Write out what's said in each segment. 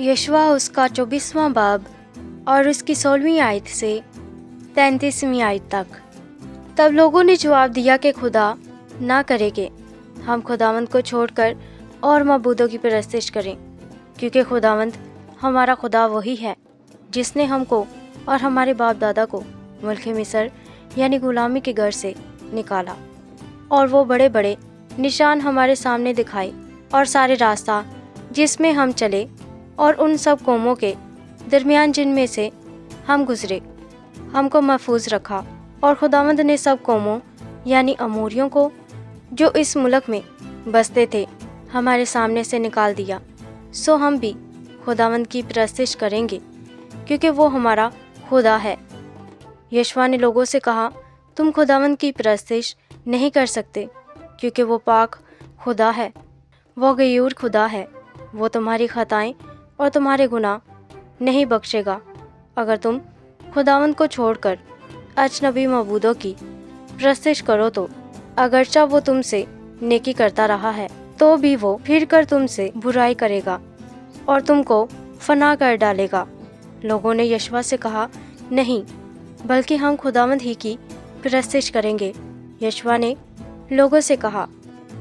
यशवा उसका 24वां बाब और उसकी 16वीं आयत से 33वीं आयत तक। तब लोगों ने जवाब दिया कि खुदा ना करे कि हम खुदावंद को छोड़कर और मबूदों की परस्तिश करें, क्योंकि खुदावंद हमारा खुदा वही है जिसने हमको और हमारे बाप दादा को मुल्क मिस्र यानी गुलामी के घर से निकाला, और वो बड़े बड़े निशान हमारे सामने दिखाए और सारे रास्ता जिसमें हम चले और उन सब कौमों के दरमियान जिनमें से हम गुजरे हमको महफूज रखा। और खुदावंद ने सब कौमों यानी अमोरियों को जो इस मुल्क में बसते थे हमारे सामने से निकाल दिया। सो हम भी खुदावंद की परस्तिश करेंगे क्योंकि वो हमारा खुदा है। यशवा ने लोगों से कहा, तुम खुदावंद की परस्तिश नहीं कर सकते क्योंकि वो पाक खुदा है, वो गयूर खुदा है। वो तुम्हारी खताएं और तुम्हारे गुनाह नहीं बख्शेगा अगर तुम खुदावंद को छोड़कर अजनबी मबूदों की परस्तिश करो तो। अगरचा वो तुमसे नेकी करता रहा है तो भी वो फिर कर तुमसे बुराई करेगा और तुमको फना कर डालेगा। लोगों ने यशवा से कहा, नहीं, बल्कि हम खुदावंद ही की परस्तिश करेंगे। यशवा ने लोगों से कहा,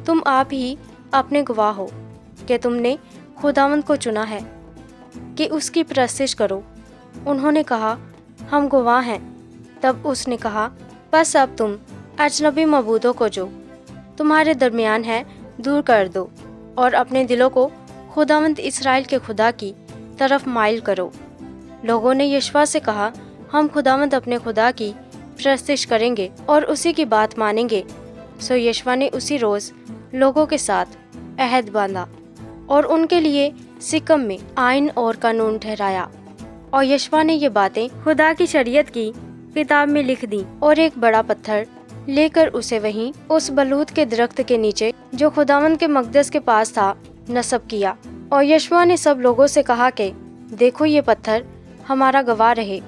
तुम आप ही अपने गवाह हो कि तुमने खुदावंद को चुना है कि उसकी परस्तिश करो। उन्होंने कहा, हम गवाह हैं। तब उसने कहा, बस अब तुम अजनबी मबूदों को जो तुम्हारे दरमियान है दूर कर दो और अपने दिलों को खुदावंद इसराइल के खुदा की तरफ माइल करो। लोगों ने यशवा से कहा, हम खुदावंद अपने खुदा की परस्तिश करेंगे और उसी की बात मानेंगे। सो यशवा ने उसी रोज़ लोगों के साथ अहद बांधा और उनके लिए सिकम में आइन और कानून ठहराया। और यशवा ने ये बातें खुदा की शरीयत की किताब में लिख दी और एक बड़ा पत्थर लेकर उसे वहीं उस बलूत के दरख्त के नीचे जो खुदावंद के मकदस के पास था नस्ब किया। और यशवा ने सब लोगों से कहा कि देखो, ये पत्थर हमारा गवाह रहे,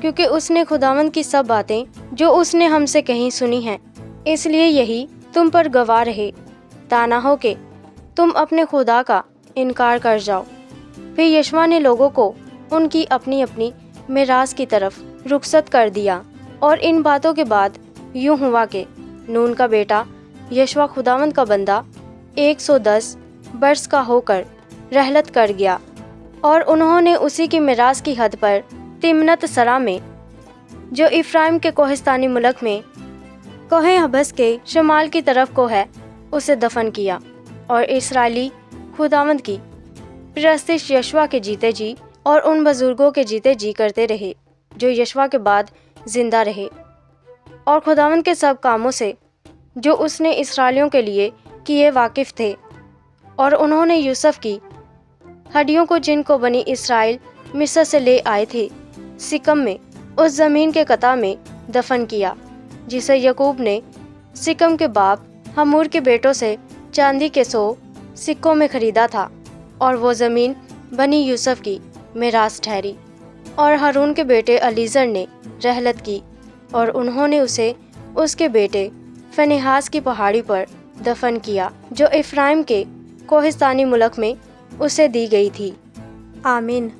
क्योंकि उसने खुदावंद की सब बातें जो उसने हमसे कहीं सुनी हैं, इसलिए यही तुम पर गवाह रहे, ताना हो कि तुम अपने खुदा का इनकार कर जाओ। फिर यशवा ने लोगों को उनकी अपनी अपनी मिरास की तरफ रुखसत कर दिया। और इन बातों के बाद यूं हुआ कि नून का बेटा यशवा खुदावंद का बंदा 110 बरस का होकर रहलत कर गया, और उन्होंने उसी की मिरास की हद पर तिमनत सरा में जो इफ्राइम के कोहिस्तानी मुल्क में कोहे हबस के शमाल की तरफ को है उसे दफन किया। और इस्राएली खुदावंद की परस्तिश यशवा के जीते जी और उन बुजुर्गों के जीते जी करते रहे जो यशवा के बाद जिंदा रहे, और खुदावंद के सब कामों से जो उसने इस्राएलियों के लिए किए वाकिफ थे। और उन्होंने यूसुफ की हड्डियों को जिनको बनी इस्राएल मिस्र से ले आए थे सिकम में उस ज़मीन के कता में दफन किया जिसे यकूब ने सिकम के बाप हमूर के बेटों से चांदी के 100 सिक्कों में खरीदा था। और वो ज़मीन बनी यूसुफ की मिरास ठहरी। और हारून के बेटे अलीजर ने रहलत की और उन्होंने उसे उसके बेटे फनिहास की पहाड़ी पर दफन किया जो इफ्राइम के कोहिस्तानी मुल्क में उसे दी गई थी। आमीन।